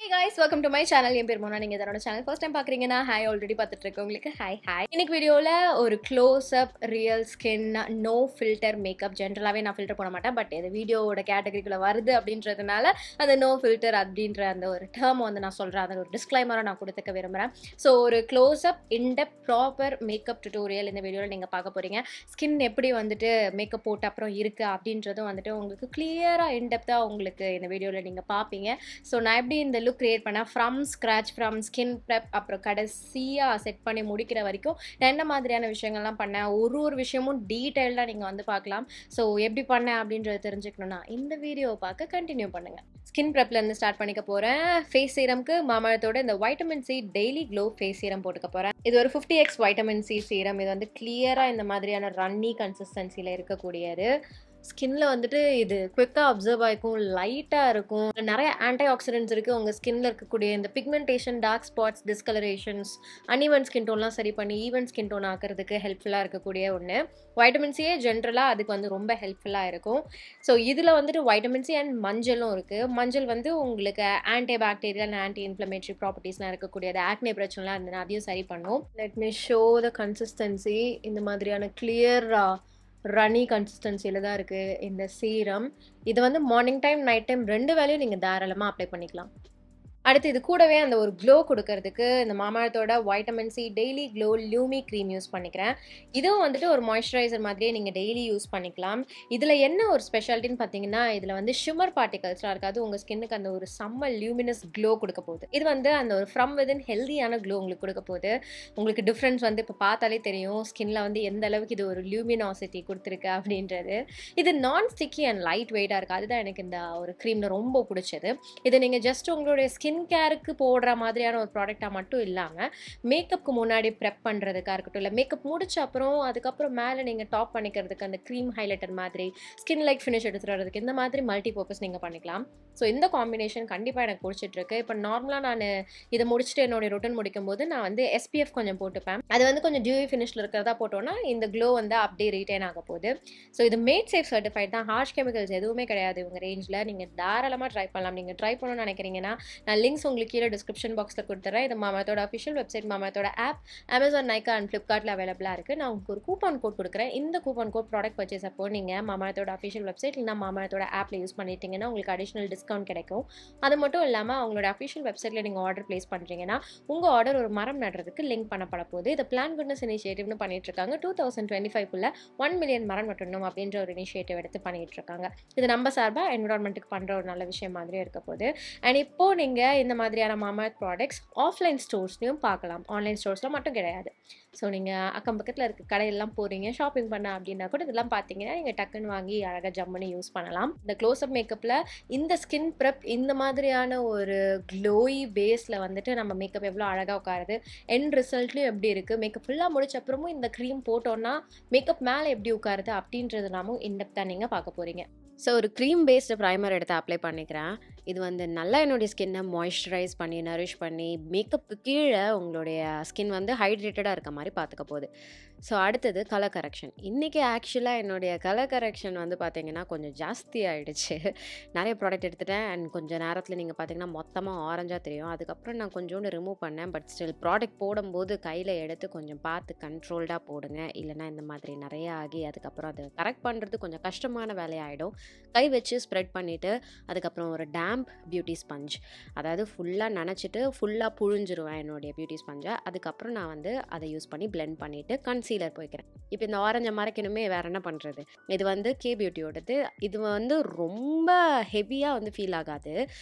Hey guys, welcome to my channel. என் பேர் மோனா. நீங்க இதோட சேனல் ஃபர்ஸ்ட் டைம் பாக்குறீங்கன்னா ஹாய் ஆல்ரெடி பார்த்துட்டு இருக்கவங்களுக்கு ஹாய். இன்னைக்கு வீடியோல ஒரு close up real skin no filter makeup. ஜென்ரலாவே நான் ஃபில்டர் போட மாட்டேன், பட் இது வீடியோவோட கேட்டகரிக்குள்ள வருது அப்படின்றதுனால அந்த நோ ஃபில்டர் அப்படின்ற அந்த ஒரு டேர்ம் வந்து நான் சொல்றேன். அதை ஒரு டிஸ்க்ளைமரா நான் கொடுத்துக்க விரும்புறேன். ஸோ ஒரு க்ளோஸ் அப் இன்டெப்த் ப்ராப்பர் மேக்கப் டியூட்டோரியல் இந்த வீடியோல நீங்க பார்க்க போறீங்க. ஸ்கின் எப்படி வந்துட்டு மேக்கப் போட்ட அப்புறம் இருக்கு அப்படின்றதும் வந்துட்டு உங்களுக்கு கிளியரா இன்டெப்தா உங்களுக்கு இந்த வீடியோல நீங்க பாப்பீங்க. ஸோ நான் எப்படி இந்த லுக் கிரியேட் பண்ணேன் from scratch, from skin prep, அப்புறம் கடைசியாக செட் பண்ணி முடிக்கிற வரைக்கும் நான் என்ன மாதிரியான விஷயங்கள்லாம் பண்ணேன், ஒரு விஷயமும் டீட்டெயில்டாக நீங்கள் வந்து பார்க்கலாம். ஸோ எப்படி பண்ணேன் அப்படின்றத தெரிஞ்சுக்கணுன்னா இந்த வீடியோவை பார்க்க கண்டினியூ பண்ணுங்கள். ஸ்கின் ப்ரெப்லேருந்து ஸ்டார்ட் பண்ணிக்க போகிறேன். ஃபேஸ் சீரம்க்கு மாமாஎர்த்தோட இந்த vitamin C daily glow face serum போட்டுக்க போகிறேன். இது ஒரு 50x வைட்டமின் சி சீரம். இது வந்து கிளியராக இந்த மாதிரியான ரன்னி கன்சிஸ்டன்சியில் இருக்கக்கூடியது. ஸ்கின்ல வந்துட்டு இது குவிக்காக அப்சர்வ் ஆகிக்கும், லைட்டாக இருக்கும், நிறைய ஆன்டி ஆக்சிடென்ட்ஸ் இருக்குது. உங்கள் ஸ்கின்ல இருக்கக்கூடிய இந்த pigmentation, dark spots, discolorations, uneven skin டோன்லாம் சரி பண்ணி ஈவன் ஸ்கின் டோன் ஆக்கிறதுக்கு ஹெல்ப்ஃபுல்லாக இருக்கக்கூடிய ஒன்று. வைட்டமின் சியே ஜென்ரலாக அதுக்கு வந்து ரொம்ப ஹெல்ப்ஃபுல்லாக இருக்கும். ஸோ இதில் வந்துட்டு வைட்டமின் சி அண்ட் மஞ்சளும் இருக்குது. மஞ்சள் வந்து உங்களுக்கு anti bacterial and anti inflammatory ப்ராப்பர்ட்டிஸ்லாம் இருக்கக்கூடியது. ஆக்னே பிரச்சனைலாம் இருந்ததுன்னா அதையும் சரி பண்ணும். Let me show the consistency. இந்த மாதிரியான கிளியர் ரனி கன்சிஸ்டன்சியில் தான் இருக்குது இந்த சீரம். இது வந்து மார்னிங் டைம் நைட் டைம் 2 வேளையும் நீங்கள் தாராளமாக அப்ளை பண்ணிக்கலாம். அடுத்து இது கூடவே அந்த ஒரு க்ளோ கொடுக்கறதுக்கு இந்த மாமாஎர்த்தோட vitamin C daily glow lumi cream use பண்ணிக்கிறேன். இதுவும் வந்துட்டு ஒரு மாய்ஸ்சரைசர் மாதிரியே நீங்கள் டெய்லி யூஸ் பண்ணிக்கலாம். இதில் என்ன ஒரு ஸ்பெஷாலிட்டின்னு பார்த்தீங்கன்னா, இதில் வந்து ஷிம்மர் பார்ட்டிகல்ஸ்லாம் இருக்காது. உங்கள் ஸ்கின்னுக்கு அந்த ஒரு செம்ம லியூமினஸ் க்ளோ கொடுக்க போகுது. இது வந்து அந்த ஒரு ஃப்ரம் விதின் ஹெல்தியான க்ளோ உங்களுக்கு கொடுக்க போகுது. உங்களுக்கு டிஃப்ரென்ஸ் வந்து இப்போ பார்த்தாலே தெரியும் ஸ்கின்ல வந்து எந்த அளவுக்கு இது ஒரு லியூமினாசிட்டி கொடுத்துருக்கு அப்படின்றது. இது நான் ஸ்டிக்கி அண்ட் லைட் வெயிட்டாக இருக்குது. அதுதான் எனக்கு இந்த ஒரு க்ரீமில் ரொம்ப பிடிச்சது. இதை நீங்கள் ஜஸ்ட் உங்களுடைய ஸ்கின் கேருக்கு போடுற மாதிரியான ஒரு ப்ராடக்டாக மட்டும் இல்லாமல் மேக்கப்புக்கு முன்னாடி ப்ரெப் பண்ணுறதுக்காக இருக்கட்டும், இல்லை மேக்கப் முடிச்ச அப்புறம் அதுக்கப்புறம் மேலே நீங்கள் டாப் பண்ணிக்கிறதுக்கு அந்த க்ரீம் ஹைலைட்டர் மாதிரி ஸ்கின் லைக் ஃபினிஷ் எடுத்துறதுக்கு இந்த மாதிரி மல்டி பர்பஸ் நீங்கள் பண்ணிக்கலாம். ஸோ இந்த காம்பினேஷன் கண்டிப்பாக எனக்கு பிடிச்சிட்ருக்கு. இப்போ நார்மலாக நான் இதை முடிச்சுட்டு என்னுடைய ரொட்டன் முடிக்கும் போது நான் வந்து SPF கொஞ்சம் போட்டுப்பேன். அது வந்து கொஞ்சம் டியூவி ஃபினிஷில் இருக்கிறதா போட்டோன்னா இந்த க்ளோ வந்து அப்படியே ரீட்டைன் ஆக போகுது. ஸோ இது மேட் சேஃப் சர்டிஃபைட் தான். ஹார்ஷ் கெமிக்கல்ஸ் எதுவுமே கிடையாது இவங்க ரேஞ்சில். நீங்கள் தாராளமாக ட்ரை பண்ணலாம். நீங்கள் ட்ரை பண்ணணும்னு நினைக்கிறீங்கன்னா நான் லிங்க்ஸ் உங்களுக்கு கீழே டிஸ்கிரிப்ஷன் பாக்ஸில் கொடுத்துறேன். இது மாமாஎர்த்தோட அஃபிஷியல் வெப்சைட், மாமாஎர்த்தோட ஆப், அமேசான், நைக்கா அண்ட் ஃப்ளிப்கார்ட்டில் அவைலபிளாக இருக்குது. நான் உங்களுக்கு ஒரு கூப்பன் கோட் கொடுக்குறேன். இந்த கூப்பன் கோட் ப்ராடக்ட் பர்ச்சேஸ் அப்போ நீங்கள் மாமாஎர்த்தோட அஃபிஷியல் வெப்சைட் இல்லைனா மாமாஎர்த்தோட ஆப்பில் யூஸ் பண்ணிட்டீங்கன்னா உங்களுக்கு அடிஷனல் டிஸ்கவுண்ட் கிடைக்கும். அது மட்டும் இல்லாமல் அவங்களோட அஃபிஷியல் வெப்சைட்டில் நீங்கள் ஆர்டர் ப்ளேஸ் பண்ணுறீங்கன்னா உங்கள் ஆர்டர் ஒரு மரம் நடுறதுக்கு லிங்க் பண்ணப்பட போகுது. இது பிளான் குட்னஸ் இனிஷியேட்டிவ்னு பண்ணிட்டு இருக்காங்க. 2025 1 மில்லியன் மரம் நட்டணும் அப்படின்ற ஒரு இனிஷியேட்டிவ் எடுத்து பண்ணிட்டு இருக்காங்க. இது நம்ம சார்பாக என்விரான்மெண்ட்டுக்கு பண்ணுற ஒரு நல்ல விஷயம் மாதிரியே இருக்க போகுது. அண்ட் இப்போ நீங்கள் இந்த மாதிரியான மாமாஎர்த் ப்ராடக்ட்ஸ் ஆஃப்லைன் ஸ்டோர்ஸ்லையும் பார்க்கலாம், ஆன்லைன் ஸ்டோர்ஸில் மட்டும் கிடையாது. ஸோ நீங்கள் அக்கம் பக்கத்தில் இருக்க கடையெல்லாம் போகிறீங்க ஷாப்பிங் பண்ண அப்படின்னா கூட இதெல்லாம் பார்த்தீங்கன்னா நீங்கள் டக்குன்னு வாங்கி அழகாக ஜம்முன்னு யூஸ் பண்ணலாம். இந்த க்ளோஸ்அப் மேக்கப்பில் இந்த ஸ்கின் ப்ரெப் இந்த மாதிரியான ஒரு க்ளோயி பேஸில் வந்துட்டு நம்ம மேக்கப் எவ்வளோ அழகாக உட்காருது, எண்ட் ரிசல்ட்லையும் எப்படி இருக்குது, மேக்கப் ஃபுல்லாக முடிச்ச அப்புறமும் இந்த க்ரீம் போட்டோன்னா மேக்கப் மேலே எப்படி உட்காருது அப்படின்றது நாமும் இன்டெப்த்தாக நீங்கள் பார்க்க போகிறீங்க. ஸோ ஒரு க்ரீம் பேஸ்டு ப்ரைமர் எடுத்து அப்ளை பண்ணிக்கிறேன். இது வந்து நல்லா என்னுடைய ஸ்கின்னை மாய்ஸ்சரைஸ் பண்ணி நரிஷ் பண்ணி மேக்கப்புக்கு கீழே உங்களுடைய ஸ்கின் வந்து ஹைட்ரேட்டடாக இருக்க மாதிரி பார்த்துக்க போகுது. ஸோ அடுத்தது கலர் கரெக்ஷன். இன்றைக்கி ஆக்சுவலாக என்னுடைய கலர் கரெக்ஷன் வந்து பார்த்திங்கன்னா கொஞ்சம் ஜாஸ்தி ஆகிடுச்சு. நிறைய ப்ராடக்ட் எடுத்துட்டேன் அண்ட் கொஞ்சம் நேரத்தில் நீங்கள் பார்த்திங்கன்னா மொத்தமாக ஆரஞ்சாக தெரியும். அதுக்கப்புறம் நான் கொஞ்சோண்டு ரிமூவ் பண்ணேன். பட் ஸ்டில் ப்ராடக்ட் போடும்போது கையில் எடுத்து கொஞ்சம் பார்த்து கண்ட்ரோல்டாக போடுங்க. இல்லைனா இந்த மாதிரி நிறைய ஆகி அதுக்கப்புறம் அதை கரெக்ட் பண்ணுறது கொஞ்சம் கஷ்டமான வேலையாகிடும். கை வச்சு ஸ்ப்ரெட் பண்ணிவிட்டு அதுக்கப்புறம் ஒரு டேம்ப் பியூட்டி ஸ்பஞ்ச், அதாவது ஃபுல்லாக நனைச்சிட்டு ஃபுல்லாக புழிஞ்சிருவேன் என்னுடைய பியூட்டி ஸ்பஞ்சை. அதுக்கப்புறம் நான் வந்து அதை யூஸ் பண்ணி பிளெண்ட் பண்ணிவிட்டு கன்சீலர் போய்க்கிறேன். இப்போ இந்த ஆரஞ்சை மறைக்கணுமே வேறு என்ன பண்ணுறது. இது வந்து கே பியூட்டியோடது. இது வந்து ரொம்ப ஹெவியாக வந்து ஃபீல் ஆகாது,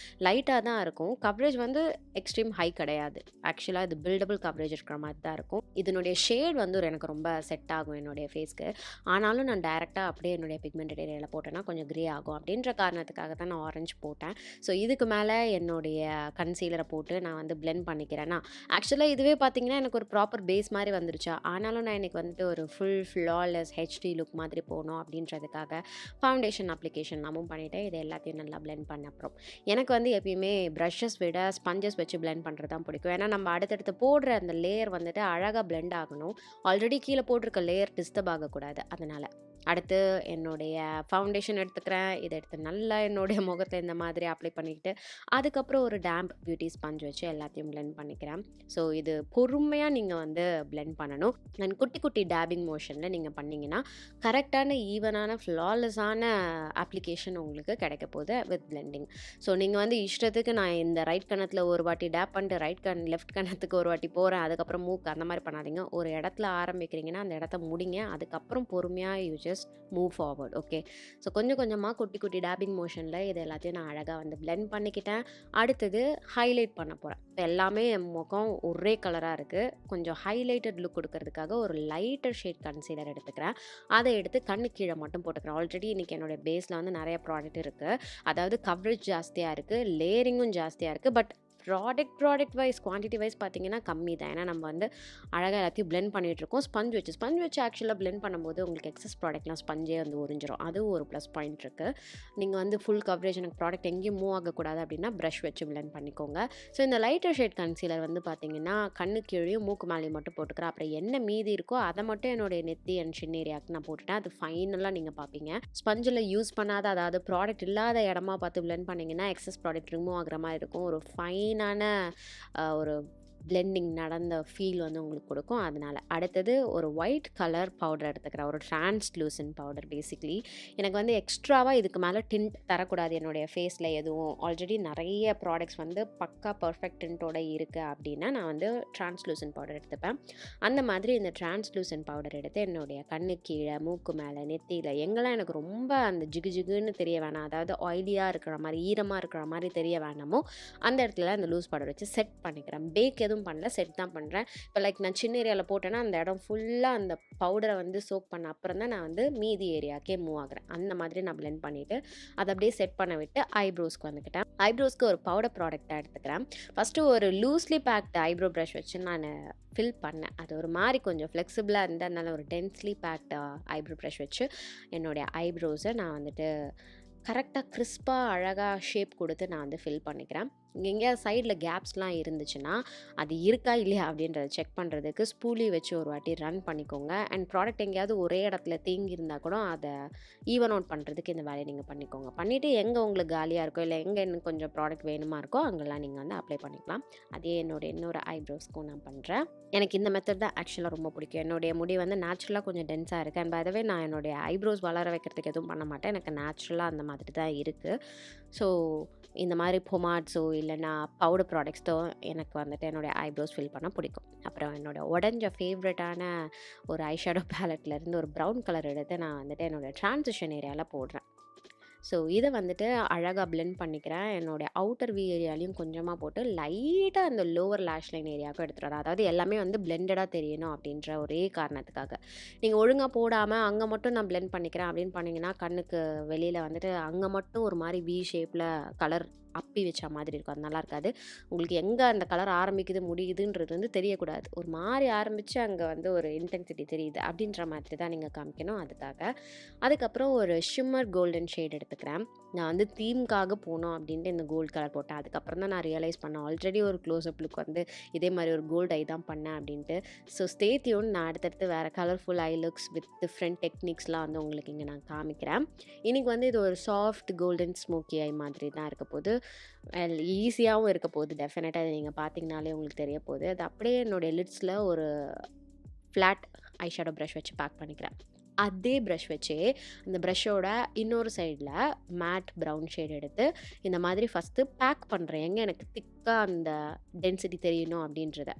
லைட்டாக தான் இருக்கும். கவரேஜ் வந்து எக்ஸ்ட்ரீம் ஹை கிடையாது. ஆக்சுவலாக இது பில்டபிள் கவரேஜ் இருக்கிற மாதிரி தான் இருக்கும். இதனுடைய ஷேட் வந்து எனக்கு ரொம்ப செட் ஆகும் என்னுடைய ஃபேஸ்க்கு. ஆனாலும் நான் டைரெக்டாக அப்படியே என்னுடைய பிக்மெண்டட் ஏரியாவில் போட்டேன்னா கொஞ்சம் க்ரே ஆகும். அப்படின்ற காரணத்துக்காக தான் நான் ஆரஞ்சு போட்டேன். ஸோ இதுக்கு மேலே என்னுடைய கன்சீலரை போட்டு நான் வந்து பிளெண்ட் பண்ணிக்கிறேன்னா ஆக்சுவலாக இதுவே பார்த்தீங்கன்னா எனக்கு ஒரு ப்ராப்பர் பேஸ் மாதிரி வந்துருச்சா. ஆனாலும் நான் எனக்கு வந்துட்டு ஒரு ஃபுல் ஃப்ளாலெஸ் ஹெச்டி லுக் மாதிரி போகணும் அப்படின்றதுக்காக ஃபவுண்டேஷன் அப்ளிகேஷன் நாமும் பண்ணிவிட்டேன். இது எல்லாத்தையும் நல்லா பிளெண்ட் பண்ண அப்புறம் எனக்கு வந்து எப்பயுமே ப்ரஷஸ் விட ஸ்பஞ்சஸ் வச்சு பிளெண்ட் பண்ணுறது தான் பிடிக்கும். ஏன்னா நம்ம அடுத்தடுத்து போடுற அந்த லேயர் வந்துட்டு அழகாக பிளெண்ட் ஆகணும். ஆல்ரெடி கீழே போட்டிருக்க லேயர் டிஸ்டர்ப் ஆகக்கூடாது. அதனால் அடுத்து என்னுடைய ஃபவுண்டேஷன் எடுத்துக்கிறேன். இதை எடுத்து நல்லா என்னுடைய முகத்தில் இந்த மாதிரி அப்ளை பண்ணிக்கிட்டு அதுக்கப்புறம் ஒரு டேம்ப் பியூட்டி ஸ்பஞ்ச் வச்சு எல்லாத்தையும் பிளெண்ட் பண்ணிக்கிறேன். ஸோ இது பொறுமையாக நீங்கள் வந்து பிளெண்ட் பண்ணணும். அண்ட் குட்டி குட்டி டேபிங் மோஷனில் நீங்கள் பண்ணிங்கன்னா கரெக்டான ஈவனான ஃப்ளாலெஸ்ஸான அப்ளிகேஷன் உங்களுக்கு கிடைக்க போகுது வித் பிளெண்டிங். ஸோ நீங்கள் வந்து இஷ்டத்துக்கு நான் இந்த ரைட் கணத்தில் ஒரு வாட்டி டேப் பண்ணிட்டு லெஃப்ட் கணத்துக்கு ஒரு வாட்டி போகிறேன், அதுக்கப்புறம் மூக்கு அந்த மாதிரி பண்ணாதீங்க. ஒரு இடத்துல ஆரம்பிக்கிறீங்கன்னா அந்த இடத்த முடிங்க, அதுக்கப்புறம் பொறுமையாக you just move forward. Okay, so கொஞ்சம் கொஞ்சமாக குட்டி குட்டி டேபிங் மோஷனில் இது எல்லாத்தையும் நான் அழகாக வந்து பிளெண்ட் பண்ணிக்கிட்டேன். அடுத்தது ஹைலைட் பண்ண போகிறேன். இப்போ எல்லாமே என் முகம் ஒரே கலராக இருக்குது. கொஞ்சம் ஹைலைட்டட் லுக் கொடுக்கறதுக்காக ஒரு லைட்டர் ஷேட் கன்சீலர் எடுத்துக்கிறேன். அதை எடுத்து கண்ணு கீழே மட்டும் போட்டுக்கிறேன். ஆல்ரெடி இன்றைக்கி என்னுடைய பேஸில் வந்து நிறைய ப்ராடக்ட் இருக்குது. அதாவது கவரேஜ் ஜாஸ்தியாக இருக்குது, லேயரிங்கும் ஜாஸ்தியாக இருக்குது. But product wise quantity wise பார்த்தீங்கன்னா கம்மி தான். ஏன்னா நம்ம வந்து அழகாக எல்லாத்தையும் பிளெண்ட் பண்ணிகிட்ருக்கோம் ஸ்பஞ்ச் வச்சு ஆக்சுவலாக பிளெண்ட் பண்ணும்போது உங்களுக்கு எக்ஸஸ் ப்ராடக்ட்லாம் ஸ்பஞ்சே வந்து உறிஞ்சிரும். அதுவும் ஒரு ப்ளஸ் பாயிண்ட் இருக்குது. நீங்கள் வந்து ஃபுல் கவரேஜ் எனக்கு ப்ராடக்ட் எங்கேயும் மூவ் ஆகக்கூடாது அப்படின்னா ப்ரஷ் வச்சு பிளெண்ட் பண்ணிக்கோங்க. ஸோ இந்த லைட்டர் ஷேட் கன்சீலர் வந்து பார்த்தீங்கன்னா கண்ணு கீழேயும் மூக்கு மேலேயும் மட்டும் போட்டுக்கிறேன். அப்புறம் என்ன மீதி இருக்கோ அதை மட்டும் என்னுடைய நெத்தி அண்ட் சின் ஏரியாவுக்கு நான் போட்டுட்டேன். அது ஃபைனலாக நீங்கள் பார்ப்பீங்க. ஸ்பஞ்சில் யூஸ் பண்ணாத, அதாவது ப்ராடக்ட் இல்லாத இடமா பார்த்து பிளெண்ட் பண்ணிங்கன்னா எக்ஸஸ் ப்ராடக்ட் ரிமூவ் ஆகிற மாதிரி இருக்கும். ஒரு ஃபைனான ஒரு பிளெண்டிங் நடந்த ஃபீல் வந்து உங்களுக்கு கொடுக்கும். அதனால் அடுத்தது ஒரு ஒயிட் கலர் பவுடர் எடுத்துக்கிறேன். ஒரு டிரான்ஸ்லூசன்ட் பவுடர். பேசிக்லி எனக்கு வந்து எக்ஸ்ட்ராவாக இதுக்கு மேலே டிண்ட் தரக்கூடாது என்னுடைய ஃபேஸில் எதுவும். ஆல்ரெடி நிறைய ப்ராடக்ட்ஸ் வந்து பக்கா பர்ஃபெக்ட் டிண்ட்டோட இருக்குது அப்படின்னா நான் வந்து டிரான்ஸ்லூசன்ட் பவுடர் எடுத்துப்பேன். அந்த மாதிரி இந்த டிரான்ஸ்லூசன்ட் பவுடர் எடுத்து என்னுடைய கண்ணு கீழே, மூக்கு மேலே, நெத்தியில் எங்கெல்லாம் எனக்கு ரொம்ப அந்த ஜிகுன்னு தெரிய வேணாம், அதாவது ஆயிலியாக இருக்கிற மாதிரி, ஈரமாக இருக்கிற மாதிரி தெரிய வேணாமோ அந்த இடத்துல அந்த லூஸ் பவுடர் வச்சு செட் பண்ணிக்கிறேன். பேக் எதுவும் பண்ணல, செட் தான் பண்ணுறேன். இப்போ லைக் நான் சின்ன ஏரியாவில் போட்டேன்னா அந்த இடம் ஃபுல்லாக அந்த பவுடரை வந்து சோக் பண்ண அப்புறம் தான் நான் வந்து மீதி ஏரியாக்கே மூவ் ஆகுறேன். அந்த மாதிரி நான் பிளெண்ட் பண்ணிவிட்டு அதை அப்படியே செட் பண்ண விட்டு ஐப்ரோஸ்க்கு வந்துக்கிட்டேன். ஐப்ரோஸ்க்கு ஒரு பவுடர் ப்ராடக்டாக எடுத்துக்கிறேன். ஃபஸ்ட்டு ஒரு லூஸ்லி பேக்டு ஐப்ரோ ப்ரஷ் வச்சு நான் ஃபில் பண்ணேன். அது ஒரு மாதிரி கொஞ்சம் ஃப்ளெக்சிபிளாக இருந்தால், அதனால ஒரு டென்ஸ்லி பேக்டு ஐப்ரோ ப்ரஷ் வச்சு என்னுடைய ஐப்ரோஸை நான் வந்துட்டு கரெக்டாக கிறிஸ்பாக அழகாக ஷேப் கொடுத்து நான் வந்து ஃபில் பண்ணிக்கிறேன். எங்கேயாவது சைடில் கேப்ஸ்லாம் இருந்துச்சுன்னா அது இருக்கா இல்லையா அப்படின்றத செக் பண்ணுறதுக்கு ஸ்பூலி வச்சு ஒரு வாட்டி ரன் பண்ணிக்கோங்க. அண்ட் ப்ராடக்ட் எங்கேயாவது ஒரே இடத்துல தேங்கி இருந்தால் கூட அதை ஈவன் அவுட் பண்ணுறதுக்கு இந்த வேலையை நீங்கள் பண்ணிக்கோங்க. பண்ணிவிட்டு எங்கே உங்களுக்கு காலியாக இருக்கோ இல்லை எங்கே இன்னும் கொஞ்சம் ப்ராடக்ட் வேணுமா இருக்கோ அங்கெல்லாம் நீங்கள் வந்து அப்ளை பண்ணிக்கலாம். அதே இன்னொரு ஐப்ரோஸ்க்கும் நான் பண்ணுறேன். எனக்கு இந்த மெத்தட் தான் ஆக்சுவலாக ரொம்ப பிடிக்கும். என்னுடைய முடி வந்து நேச்சுரலாக கொஞ்சம் டென்ஸாக இருக்குது. அண்ட் பை நான் என்னுடைய ஐப்ரோஸ் வளர வைக்கிறதுக்கு எதுவும் பண்ண மாட்டேன். எனக்கு நேச்சுரலாக அந்த மாதிரி தான் இருக்குது. ஸோ இந்த மாதிரி பொமாட்ஸோ இல்லைனா பவுடர் ப்ராடக்ட்ஸோ எனக்கு வந்துட்டு என்னுடைய ஐப்ரோஸ் ஃபில் பண்ண பிடிக்கும். அப்புறம் என்னோடய உடஞ்ச ஃபேவரட்டான ஒரு ஐஷேடோ பேலட்லேருந்து ஒரு ப்ரௌன் கலர் எடுத்து நான் வந்துட்டு என்னோடய ட்ரான்சிஷன் ஏரியாவில் போடுறேன். ஸோ இதை வந்துட்டு அழகாக பிளெண்ட் பண்ணிக்கிறேன். என்னுடைய அவுட்டர் வி ஏரியாலையும் கொஞ்சமாக போட்டு லைட்டாக அந்த லோவர் லேஷ் லைன் ஏரியாவுக்கும் எடுத்துகிட்டு வரேன். அதாவது எல்லாமே வந்து பிளெண்டடாக தெரியணும் அப்படின்ற ஒரே காரணத்துக்காக. நீங்கள் ஒழுங்காக போடாமல் அங்கே மட்டும் நான் பிளெண்ட் பண்ணிக்கிறேன் அப்படின்னு பண்ணிங்கன்னா கண்ணுக்கு வெளியில் வந்துட்டு அங்கே மட்டும் ஒரு மாதிரி வி ஷேப்பில் கலர் அப்பி வச்ச மாதிரி இருக்கும். அது நல்லா இருக்காது. உங்களுக்கு எங்கே அந்த கலர் ஆரம்பிக்குது முடியுதுன்றது வந்து தெரியக்கூடாது. ஒரு மாதிரி ஆரம்பித்து அங்கே வந்து ஒரு இன்டென்சிட்டி தெரியுது அப்படின்ற மாதிரி தான் நீங்கள் காமிக்கணும். அதுக்கப்புறம் ஒரு ஷிம்மர் கோல்டன் ஷேட் எடுத்துக்கிறேன். நான் வந்து தீம்காக போனோம் அப்படின்ட்டு இந்த கோல்டு கலர் போட்டேன். அதுக்கப்புறம் தான் நான் ரியலைஸ் பண்ணேன் ஆல்ரெடி ஒரு க்ளோஸ்அப் லுக் வந்து இதே மாதிரி ஒரு கோல்டு ஐ தான் பண்ணேன் அப்படின்ட்டு. So stay tune. நான் அடுத்தடுத்து வேறு colourful eye looks with different டெக்னிக்ஸ்லாம் வந்து உங்களுக்கு இங்கே நான் காமிக்கிறேன். இன்றைக்கி வந்து இது ஒரு சாஃப்ட் கோல்டன் ஸ்மோக்கி ஐ மாதிரி தான் இருக்க போகுது. ஈஸியாகவும் இருக்க போகுது. டெஃபினட்டாக அதை நீங்கள் பார்த்தீங்கனாலே உங்களுக்கு தெரிய போகுது. அது அப்படியே என்னுடைய லிட்ஸில் ஒரு ஃப்ளாட் ஐஷேடோ ப்ரஷ் வச்சு பேக் பண்ணிக்கிறேன். அதே ப்ரஷ் வச்சு அந்த ப்ரஷ்ஷோட இன்னொரு சைடில் மேட் ப்ரௌன் ஷேட் எடுத்து இந்த மாதிரி ஃபஸ்ட்டு பேக் பண்ணுறேன். எங்கே எனக்கு திக்காக அந்த டென்சிட்டி தெரியணும் அப்படின்றத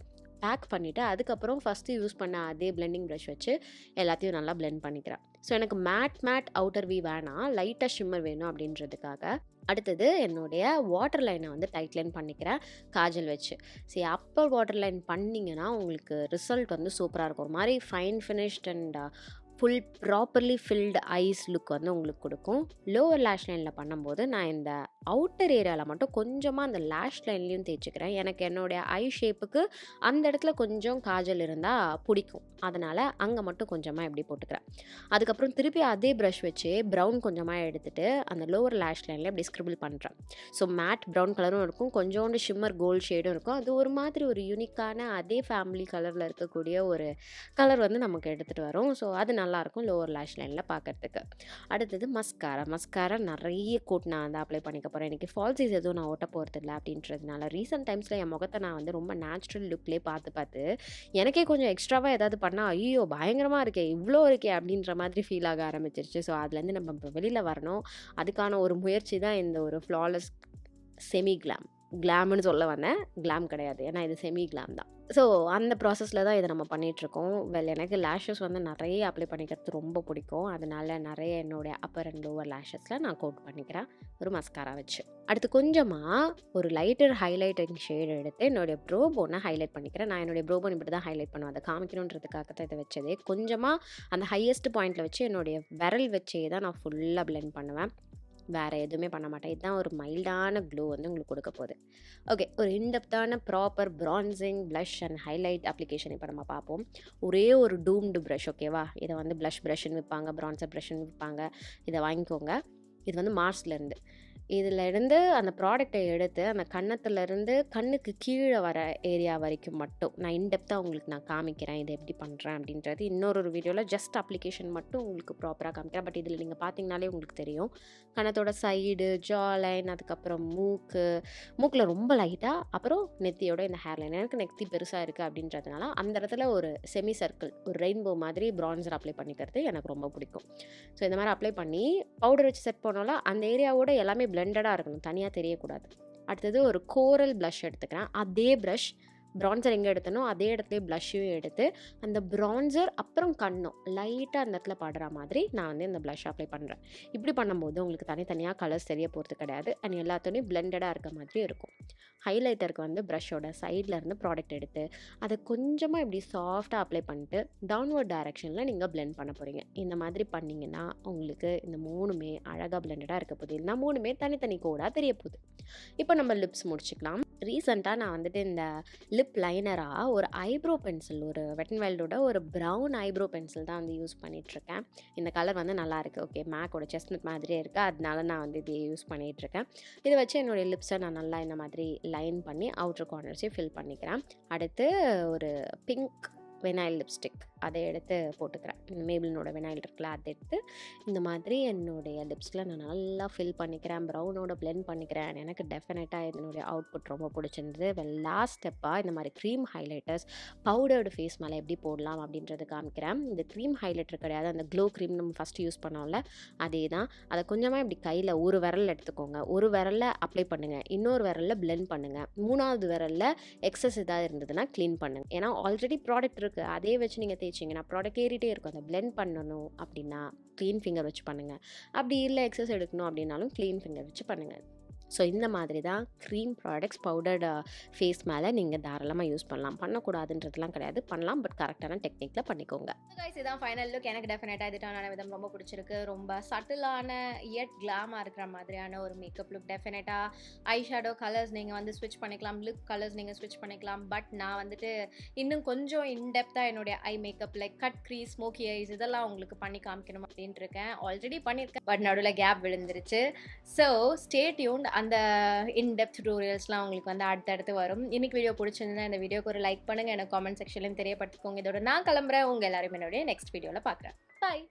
பேக் பண்ணிவிட்டு அதுக்கப்புறம் ஃபஸ்ட்டு யூஸ் பண்ண அதே பிளெண்டிங் ப்ரஷ் வச்சு எல்லாத்தையும் நல்லா பிளெண்ட் பண்ணிக்கிறேன். ஸோ எனக்கு மேட் அவுட்டர் வி வேணாம், லைட்டாக ஷிம்மர் வேணும் அப்படின்றதுக்காக அடுத்தது என்னுடைய வாட்டர் லைனை வந்து டைட் லைன் பண்ணிக்கிறேன் காஜல் வச்சு. சரி, அப்பர் வாட்டர் லைன் பண்ணிங்கன்னா உங்களுக்கு ரிசல்ட் வந்து சூப்பராக இருக்கும். ஒரு மாதிரி fine finished and full properly filled eyes look வந்து உங்களுக்கு கொடுக்கும். லோவர் லேஷ் லைனில் பண்ணும்போது நான் இந்த அவுட்டர் ஏரியாவில் மட்டும் கொஞ்சமாக அந்த லேஷ் லைன்லேயும் தேய்ச்சிக்கிறேன். எனக்கு என்னுடைய ஐ ஷேப்புக்கு அந்த இடத்துல கொஞ்சம் காஜல் இருந்தால் பிடிக்கும். அதனால் அங்கே மட்டும் கொஞ்சமாக எப்படி போட்டுக்கிறேன். அதுக்கப்புறம் திருப்பி அதே ப்ரஷ் வச்சு ப்ரௌன் கொஞ்சமாக எடுத்துகிட்டு அந்த லோவர் லேஷ் லைனில் அப்படி ஸ்க்ரிபிள் பண்ணுறேன். ஸோ மேட் ப்ரௌன் கலரும் இருக்கும், கொஞ்சோண்டு ஷிம்மர் கோல்டு ஷேடும் இருக்கும். அது ஒரு மாதிரி ஒரு யூனிக்கான அதே ஃபேமிலி கலரில் இருக்கக்கூடிய ஒரு கலர் வந்து நமக்கு எடுத்துகிட்டு வரும். ஸோ அதனால நல்லாயிருக்கும் லோவர் லேஷ் லைனில் பார்க்கறதுக்கு. அடுத்தது மஸ்காரா நிறைய கோட் நான் வந்து அப்ளை பண்ணிக்க போகிறேன். எனக்கு ஃபால்ஸிஸ் எதுவும் நான் ஓட்ட போகிறதில்ல அப்படின்றதுனால ரீசெண்ட் டைம்ஸில் என் முகத்தை நான் வந்து ரொம்ப நேச்சுரல் லுக்லேயே பார்த்து எனக்கே கொஞ்சம் எக்ஸ்ட்ராவாக ஏதாவது பண்ணால் ஐயோ பயங்கரமாக இருக்கே இவ்வளோ இருக்கே அப்படின்ற மாதிரி ஃபீல் ஆக ஆரம்பிச்சிருச்சு. ஸோ அதுலேருந்து நம்ம இப்போ வெளியில் வரணும். அதுக்கான ஒரு முயற்சி தான் இந்த ஒரு ஃப்ளாலெஸ் செமி கிளாம்னு சொல்ல வந்தேன். கிளாம் கிடையாது, ஏன்னா இது செமி கிளாம் தான். ஸோ அந்த ப்ராசஸில் தான் இதை நம்ம பண்ணிகிட்ருக்கோம். எனக்கு லேஷஸ் வந்து நிறைய அப்ளை பண்ணிக்கிறது ரொம்ப பிடிக்கும். அதனால நிறைய என்னுடைய அப்பர் அண்ட் லோவர் லேஷஸில் நான் கோட் பண்ணிக்கிறேன் ஒரு மஸ்காரா வச்சு. அடுத்து கொஞ்சமாக ஒரு லைட்டர் ஹைலைட்டிங் ஷேட் எடுத்து என்னுடைய ப்ரோ போனை ஹைலைட் பண்ணிக்கிறேன். நான் என்னுடைய ப்ரோ போன் இப்படி தான் ஹைலைட் பண்ணுவேன். அதை காமிக்கணுன்றதுக்காக தான் இதை வச்சதே. கொஞ்சமாக அந்த ஹையஸ்ட் பாயிண்டில் வச்சு என்னுடைய விரல் வச்சே தான் நான் ஃபுல்லாக பிளெண்ட் பண்ணுவேன். வேறு எதுவுமே பண்ண மாட்டேன். இதுதான் ஒரு மைல்டான க்ளோ வந்து உங்களுக்கு கொடுக்க போகுது. ஓகே, ஒரு இன்டெப்த்தான proper bronzing blush and highlight application இப்போ நம்ம பார்ப்போம். ஒரே ஒரு டூம்டு ப்ரஷ், ஓகேவா? இதை வந்து ப்ரஷ்ன்னு விற்பாங்க, ப்ரான்சர் ப்ரஷ்ன்னு விற்பாங்க. இதை வாங்கிக்கோங்க. இது வந்து மார்ஸ்லேருந்து. இதிலேருந்து அந்த ப்ராடக்டை எடுத்து அந்த கன்னத்துலேருந்து கண்ணுக்கு கீழே வர ஏரியா வரைக்கும் மட்டும் நான் இன்டெப்த்தாக உங்களுக்கு நான் காமிக்கிறேன் இதை எப்படி பண்ணுறேன் அப்படின்றது. இன்னொரு வீடியோவில் ஜஸ்ட் அப்ளிகேஷன் மட்டும் உங்களுக்கு ப்ராப்பராக காமிக்கிறேன். பட் இதில் நீங்கள் பார்த்தீங்கனாலே உங்களுக்கு தெரியும் கன்னத்தோட சைடு, ஜா லைன், அதுக்கப்புறம் மூக்கில் ரொம்ப லைட்டாக, அப்புறம் நெத்தியோட இந்த ஹேர் லைன். எனக்கு நெத்தி பெருசாக இருக்குது அப்படின்றதுனால அந்த இடத்துல ஒரு செமி சர்க்கிள், ஒரு ரெயின்போ மாதிரி ப்ரான்சர் அப்ளை பண்ணிக்கிறது எனக்கு ரொம்ப பிடிக்கும். ஸோ இந்த மாதிரி அப்ளை பண்ணி பவுடர் வச்சு செட் பண்ணோம்ல அந்த ஏரியாவோட எல்லாமே பிளெண்டடாக இருக்கணும், தனியாக தெரியக்கூடாது. அடுத்தது ஒரு கோரல் ப்ளஷ் எடுத்துக்கிறேன். அதே ப்ரஷ் ப்ரான்சர் எங்கே எடுத்தனோ அதே இடத்துல ப்ளஷ்ஷையும் எடுத்து அந்த ப்ரான்சர் அப்புறம் கண்ணும் லைட்டாக அந்த இடத்துல படுற மாதிரி நான் வந்து இந்த ப்ளஷ் அப்ளை பண்ணுறேன். இப்படி பண்ணும்போது உங்களுக்கு தனித்தனியாக கலர்ஸ் தெரிய போகிறது கிடையாது. அண்ட் எல்லாத்துலேயும் பிளெண்டடாக இருக்க மாதிரி இருக்கும். ஹைலைட்டருக்கு வந்து ப்ரஷ்ஷோட சைடில் இருந்து ப்ராடக்ட் எடுத்து அதை கொஞ்சமாக இப்படி சாஃப்டாக அப்ளை பண்ணிட்டு டவுன்வர்ட் டைரெக்ஷனில் நீங்கள் பிளெண்ட் பண்ண போகிறீங்க. இந்த மாதிரி பண்ணிங்கன்னா உங்களுக்கு இந்த மூணுமே அழகாக பிளெண்டடாக இருக்க போகுது. இந்த மூணுமே தனித்தனி கோடாக தெரிய போகுது. இப்போ நம்ம லிப்ஸ் முடிச்சுக்கலாம். ரீசெண்டாக நான் வந்துட்டு இந்த லிப் லைனராக ஒரு ஐப்ரோ பென்சில், ஒரு வெட் அண்ட் வைல்டோட ஒரு ப்ரௌன் ஐப்ரோ பென்சில் தான் வந்து யூஸ் பண்ணிகிட்ருக்கேன். இந்த கலர் வந்து நல்லாயிருக்கு. ஓகே, மேக்கோட செஸ்ட்நட் மாதிரியே இருக்குது. அதனால நான் வந்து இதை யூஸ் பண்ணிகிட்ருக்கேன். இதை வச்சு என்னுடைய லிப்ஸை நான் நல்லா இந்த மாதிரி லைன் பண்ணி அவுட்டர் கார்னர்ஸையும் ஃபில் பண்ணிக்கிறேன். அடுத்து ஒரு பிங்க் வெனைல் லிப்ஸ்டிக் அதை எடுத்து போட்டுக்கிறேன். மேபிளினோட வெனைல் இருக்குல்ல, அதை எடுத்து இந்த மாதிரி என்னுடைய லிப்ஸில் நான் நல்லா ஃபில் பண்ணிக்கிறேன். ப்ரௌனோட பிளெண்ட் பண்ணிக்கிறேன். எனக்கு டெஃபினட்டாக இதனுடைய அவுட்புட் ரொம்ப பிடிச்சிருந்தது. லாஸ்ட் ஸ்டெப்பாக இந்த மாதிரி க்ரீம் ஹைலைட்டர்ஸ் பவுடர்டு ஃபேஸ் மேலே எப்படி போடலாம் அப்படின்றது காமிக்கிறேன். இந்த க்ரீம் ஹைலைட்டர் கிடையாது, அந்த க்ளோ க்ரீம் நம்ம ஃபஸ்ட்டு யூஸ் பண்ணோம்ல அதே தான். அதை கொஞ்சமாக இப்படி கையில் ஒரு விரல் எடுத்துக்கோங்க, ஒரு விரலில் அப்ளை பண்ணுங்கள், இன்னொரு விரலில் பிளெண்ட் பண்ணுங்கள், மூணாவது விரலில் எக்ஸஸ் ஏதாவது இருந்ததுன்னா க்ளீன் பண்ணுங்கள். ஏன்னா ஆல்ரெடி ப்ராடக்ட் இருக்குது, அதே வச்சு நீங்கள் தேய்ச்சிங்கன்னா ப்ராடக்ட் ஏறிட்டே இருக்கும். அதை பிளெண்ட் பண்ணணும் அப்படின்னா க்ளீன் ஃபிங்கர் வச்சு பண்ணுங்கள். அப்படி இல்லை எக்ஸஸ் எடுக்கணும் அப்படின்னாலும் க்ளீன் ஃபிங்கர் வச்சு பண்ணுங்கள். ஸோ இந்த மாதிரி தான் க்ரீம் ப்ராடக்ட்ஸ் பவுடர்டு ஃபேஸ் மேலே நீங்கள் தாராளமாக யூஸ் பண்ணலாம். பண்ணக்கூடாதுன்றதுலாம் கிடையாது, பண்ணலாம். பட் கரெக்டான டெக்னிக்கில் பண்ணிக்கோங்க. கைஸ், இதான் ஃபைனல் லுக். எனக்கு டெஃபினட்டாக இதுட்டான விதம் ரொம்ப பிடிச்சிருக்கு. ரொம்ப சட்டிலான எட் கிளாமாக இருக்கிற மாதிரியான ஒரு மேக்கப் லுக். டெஃபினட்டாக ஐ ஷேடோ கலர்ஸ் நீங்கள் வந்து ஸ்விட்ச் பண்ணிக்கலாம், லிப் கலர்ஸ் நீங்கள் ஸ்விட்ச் பண்ணிக்கலாம். பட் நான் வந்துட்டு இன்னும் கொஞ்சம் இன்டெப்த்தாக என்னுடைய eye makeup like cut crease, smoky eyes இதெல்லாம் உங்களுக்கு பண்ணி காமிக்கணும் அப்படின்ட்டு இருக்கேன். ஆல்ரெடி பண்ணியிருக்கேன், பட் நடுவில் கேப் விழுந்துருச்சு. So stay tuned. அந்த இன்டெப்த் டுட்டோரியல்ஸ்லாம் உங்களுக்கு வந்து அடுத்தடுத்து வரும். இன்னைக்கு வீடியோ பிடிச்சிருந்தா இந்த வீடியோக்கு ஒரு லைக் பண்ணுங்கள், எனக்கு காமெண்ட் செக்ஷன்லையும் தெரியப்படுத்திக்கோங்க. இதோட நான் கிளம்புறேன். உங்கள் எல்லாரும் என்னுடைய நெக்ஸ்ட் வீடியோவில் பார்க்குறேன். பாய்.